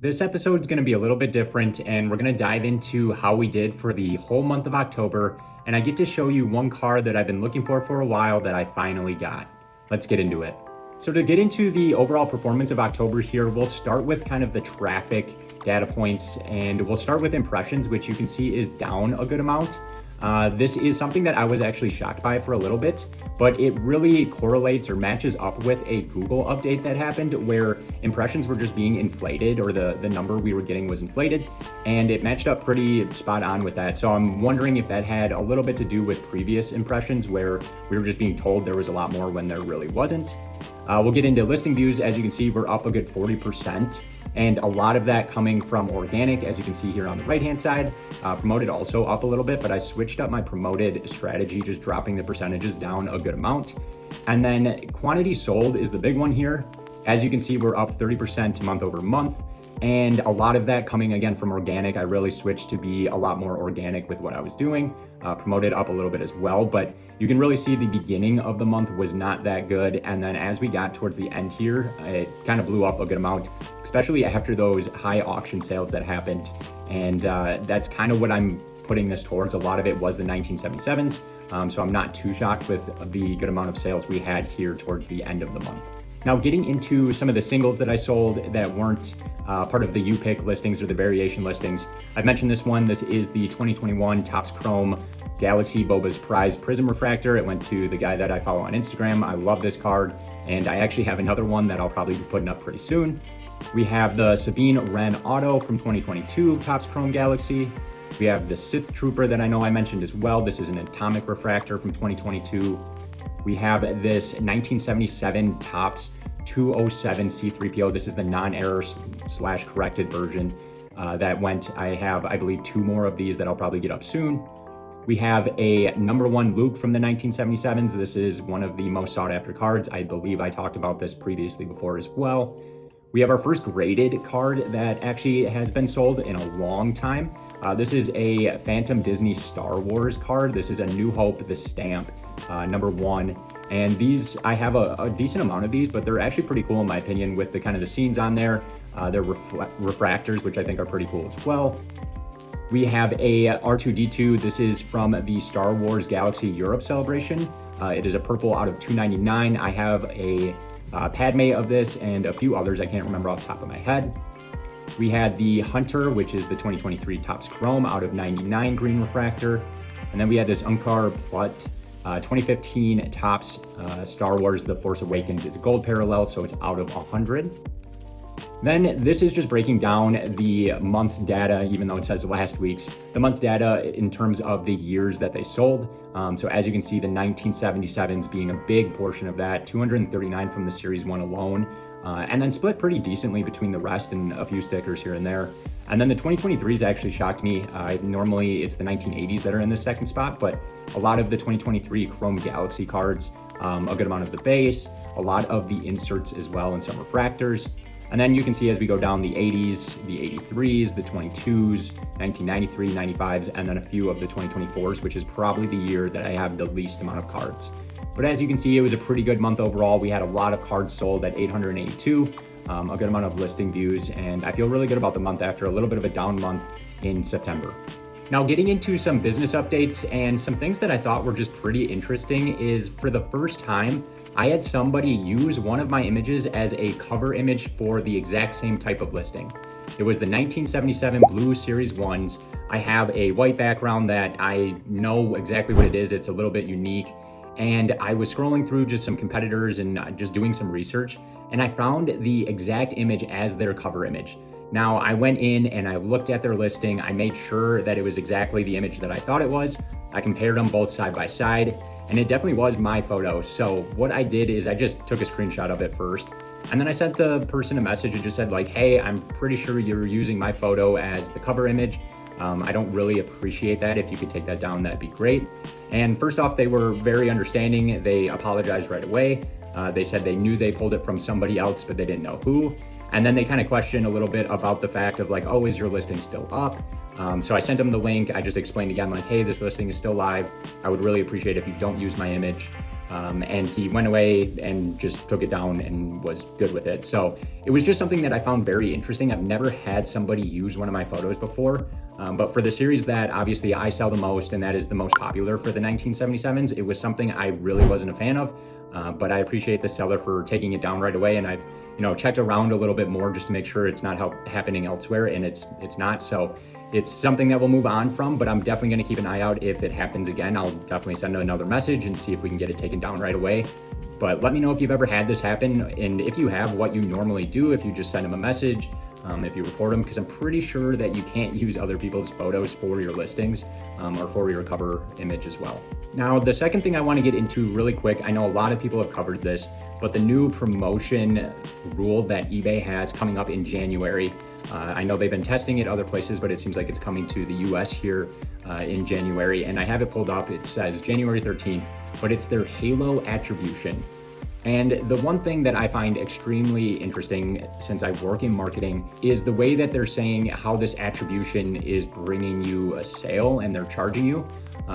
This episode is going to be a little bit different, and we're going to dive into how we did for the whole month of October. And I get to show you one car that I've been looking for a while that I finally got. Let's get into it. So to get into the overall performance of October here, we'll start with kind of the traffic data points, and we'll start with impressions, which you can see is down a good amount. This is something that I was actually shocked by for a little bit, but it really correlates or matches up with a Google update that happened where impressions were just being inflated, or the number we were getting was inflated, and it matched up pretty spot on with that. So I'm wondering if that had a little bit to do with previous impressions where we were just being told there was a lot more when there really wasn't. We'll get into listing views. As you can see, we're up a good 40%. And a lot of that coming from organic, as you can see here on the right-hand side. Promoted also up a little bit, but I switched up my promoted strategy, just dropping the percentages down a good amount. And then quantity sold is the big one here. As you can see, we're up 30% month over month. And a lot of that coming again from organic. I really switched to be a lot more organic with what I was doing. Promoted up a little bit as well, but you can really see the beginning of the month was not that good. And then as we got towards the end here, it kind of blew up a good amount, especially after those high auction sales that happened. And that's kind of what I'm putting this towards. A lot of it was the 1977s. So I'm not too shocked with the good amount of sales we had here towards the end of the month. Now getting into some of the singles that I sold that weren't part of the U-Pick listings or the variation listings. I've mentioned this one. This is the 2021 Topps Chrome Galaxy Boba's Prize Prism Refractor. It went to the guy that I follow on Instagram. I love this card, and I actually have another one that I'll probably be putting up pretty soon. We have the Sabine Wren Auto from 2022 Topps Chrome Galaxy. We have the Sith Trooper that I know I mentioned as well. This is an Atomic Refractor from 2022. We have this 1977 Topps 207 C3PO. This is the non-error / corrected version that went. I have, I believe, 2 more of these that I'll probably get up soon. We have a #1 Luke from the 1977s. This is one of the most sought after cards. I believe I talked about this previously before as well. We have our first graded card that actually has been sold in a long time. This is a Phantom Disney Star Wars card. This is a New Hope, the stamp, #1. And these, I have a decent amount of these, but they're actually pretty cool in my opinion with the kind of the scenes on there. They're refractors, which I think are pretty cool as well. We have a R2-D2. This is from the Star Wars Galaxy Europe celebration. It is a purple out of 299. I have a Padme of this and a few others I can't remember off the top of my head. We had the Hunter, which is the 2023 Topps Chrome out of 99 green refractor. And then we had this Unkar Plut 2015 Topps Star Wars The Force Awakens. It's a gold parallel, so it's out of 100. Then this is just breaking down the month's data, even though it says last week's. The month's data in terms of the years that they sold. So as you can see, the 1977s being a big portion of that, 239 from the Series 1 alone. And then split pretty decently between the rest and a few stickers here and there. And then the 2023s actually shocked me. Normally it's the 1980s that are in the second spot, but a lot of the 2023 Chrome Galaxy cards, a good amount of the base, a lot of the inserts as well, and some refractors. And then you can see as we go down the 80s, the 83s, the 22s, 1993, 95s, and then a few of the 2024s, which is probably the year that I have the least amount of cards. But as you can see, it was a pretty good month overall. We had a lot of cards sold at 882, a good amount of listing views, and I feel really good about the month after a little bit of a down month in September. Now getting into some business updates and some things that I thought were just pretty interesting is, for the first time, I had somebody use one of my images as a cover image for the exact same type of listing. It was the 1977 Blue Series 1s. I have a white background that I know exactly what it is. It's a little bit unique. And I was scrolling through just some competitors and just doing some research, and I found the exact image as their cover image. Now I went in and I looked at their listing. I made sure that it was exactly the image that I thought it was. I compared them both side by side, and it definitely was my photo. So what I did is I just took a screenshot of it first, and then I sent the person a message and just said like, hey, I'm pretty sure you're using my photo as the cover image. I don't really appreciate that. If you could take that down, that'd be great. And first off, they were very understanding. They apologized right away. They said they knew they pulled it from somebody else, but they didn't know who. And then they kind of questioned a little bit about the fact of like, oh, is your listing still up? So I sent them the link. I just explained again, like, hey, this listing is still live. I would really appreciate if you don't use my image. and he went away and just took it down and was good with it. So it was just something that I found very interesting. I've never had somebody use one of my photos before, but for the series that obviously I sell the most, and that is the most popular for the 1977s, it was something I really wasn't a fan of. But I appreciate the seller for taking it down right away, and I've checked around a little bit more just to make sure it's not happening elsewhere, and it's not. So it's something that we'll move on from, but I'm definitely going to keep an eye out. If it happens again, I'll definitely send another message and see if we can get it taken down right away. But let me know if you've ever had this happen, and if you have, what you normally do, if you just send them a message, if you report them, because I'm pretty sure that you can't use other people's photos for your listings or for your cover image as well. Now, the second thing I want to get into really quick, I know a lot of people have covered this, but the new promotion rule that eBay has coming up in January. I know they've been testing it other places, but it seems like it's coming to the US here in January, and I have it pulled up. It says January 13th, but it's their Halo attribution. And the one thing that I find extremely interesting, since I work in marketing, is the way that they're saying how this attribution is bringing you a sale and they're charging you.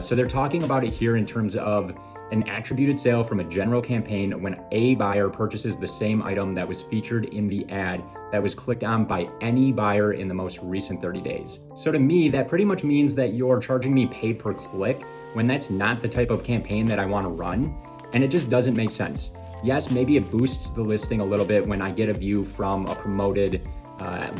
So they're talking about it here in terms of an attributed sale from a general campaign when a buyer purchases the same item that was featured in the ad that was clicked on by any buyer in the most recent 30 days. So to me, that pretty much means that you're charging me pay per click when that's not the type of campaign that I want to run. And it just doesn't make sense. Yes, maybe it boosts the listing a little bit when I get a view from a promoted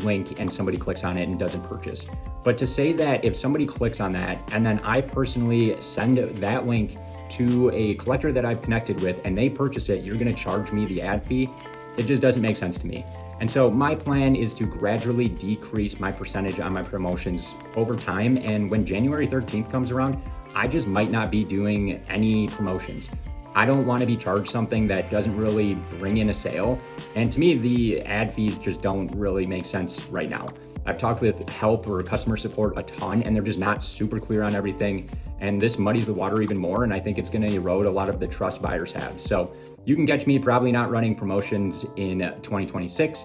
link and somebody clicks on it and doesn't purchase. But to say that if somebody clicks on that and then I personally send that link to a collector that I've connected with and they purchase it, you're going to charge me the ad fee? It just doesn't make sense to me. And so my plan is to gradually decrease my percentage on my promotions over time. And when January 13th comes around, I just might not be doing any promotions. I don't want to be charged something that doesn't really bring in a sale. And to me, the ad fees just don't really make sense right now. I've talked with help or customer support a ton, and they're just not super clear on everything. And this muddies the water even more, and I think it's going to erode a lot of the trust buyers have. So you can catch me probably not running promotions in 2026,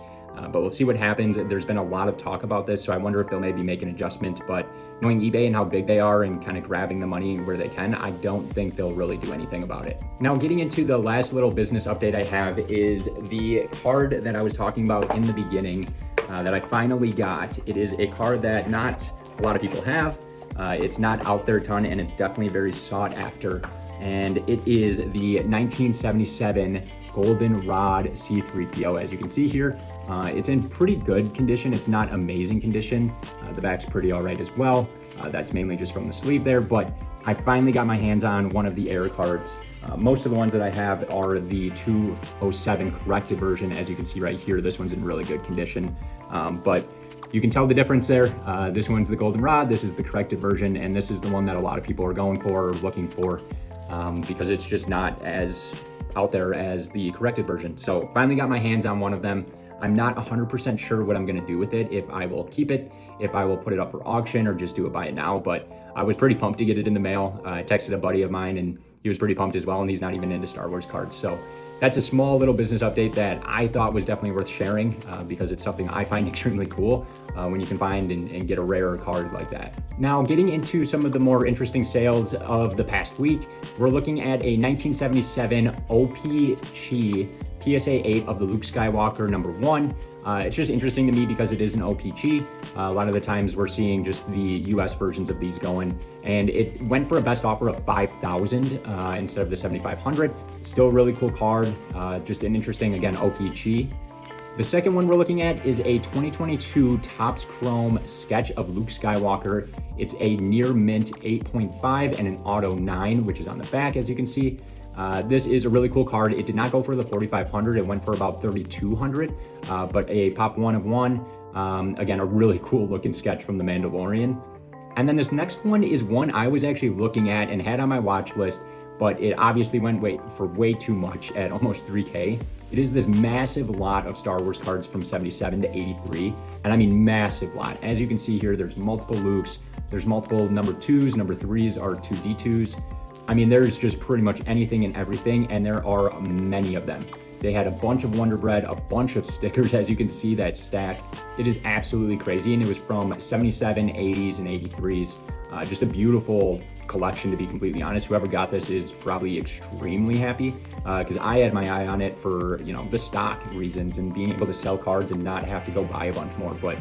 but we'll see what happens. There's been a lot of talk about this, so I wonder if they'll maybe make an adjustment. But knowing eBay and how big they are and kind of grabbing the money where they can, I don't think they'll really do anything about it. Now, getting into the last little business update I have is the card that I was talking about in the beginning that I finally got. It is a card that not a lot of people have. It's not out there a ton, and it's definitely very sought after. And it is the 1977 Goldenrod C3PO. As you can see here, it's in pretty good condition. It's not amazing condition. The back's pretty all right as well. That's mainly just from the sleeve there, but I finally got my hands on one of the Air cards. Most of the ones that I have are the 207 corrected version. As you can see right here, this one's in really good condition. But you can tell the difference there. This one's the Goldenrod, this is the corrected version, and this is the one that a lot of people are going for or looking for because it's just not as out there as the corrected version. So finally got my hands on one of them. I'm not 100% sure what I'm gonna do with it, if I will keep it, if I will put it up for auction or just do it buy it now, but I was pretty pumped to get it in the mail. I texted a buddy of mine and he was pretty pumped as well, and he's not even into Star Wars cards. So that's a small little business update that I thought was definitely worth sharing because it's something I find extremely cool when you can find and get a rare card like that. Now, getting into some of the more interesting sales of the past week, we're looking at a 1977 OPG PSA 8 of the Luke Skywalker #1. It's just interesting to me because it is an OPG. A lot of the times we're seeing just the US versions of these going, and it went for a best offer of 5,000 instead of the 7,500. Still a really cool card, just an interesting, again, OPG. The second one we're looking at is a 2022 Topps Chrome sketch of Luke Skywalker. It's a near mint 8.5 and an auto 9, which is on the back, as you can see. This is a really cool card. It did not go for the 4,500. It went for about 3,200, but a pop 1 of 1. Again, a really cool looking sketch from The Mandalorian. And then this next one is one I was actually looking at and had on my watch list, but it obviously went for way too much at almost 3K. It is this massive lot of Star Wars cards from 77 to 83. And I mean massive lot. As you can see here, there's multiple Lukes. There's multiple number 2s, number 3s, R2D2s. I mean, there's just pretty much anything and everything, and there are many of them. They had a bunch of Wonder Bread, a bunch of stickers, as you can see, that stack. It is absolutely crazy, and it was from 77, 80s, and 83s. Just a beautiful collection, to be completely honest. Whoever got this is probably extremely happy because I had my eye on it for, the stock reasons and being able to sell cards and not have to go buy a bunch more. But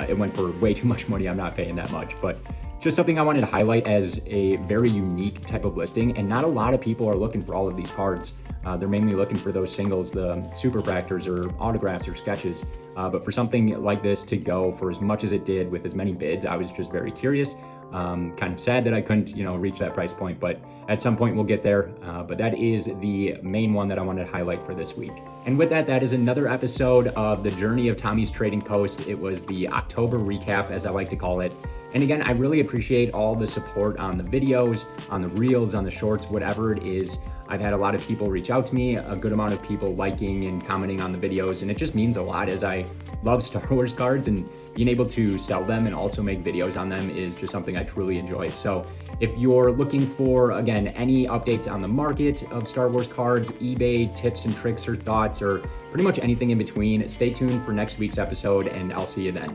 it went for way too much money. I'm not paying that much. But just something I wanted to highlight as a very unique type of listing. And not a lot of people are looking for all of these cards. They're mainly looking for those singles, the superfractors or autographs or sketches. But for something like this to go for as much as it did with as many bids, I was just very curious. Kind of sad that I couldn't, reach that price point, but at some point we'll get there. But that is the main one that I wanted to highlight for this week. And with that, that is another episode of the Journey of Tommy's Trading Post. It was the October recap, as I like to call it. And again, I really appreciate all the support on the videos, on the reels, on the shorts, whatever it is. I've had a lot of people reach out to me, a good amount of people liking and commenting on the videos, and it just means a lot as I love Star Wars cards, and being able to sell them and also make videos on them is just something I truly enjoy. So if you're looking for, again, any updates on the market of Star Wars cards, eBay tips and tricks or thoughts, or pretty much anything in between, stay tuned for next week's episode, and I'll see you then.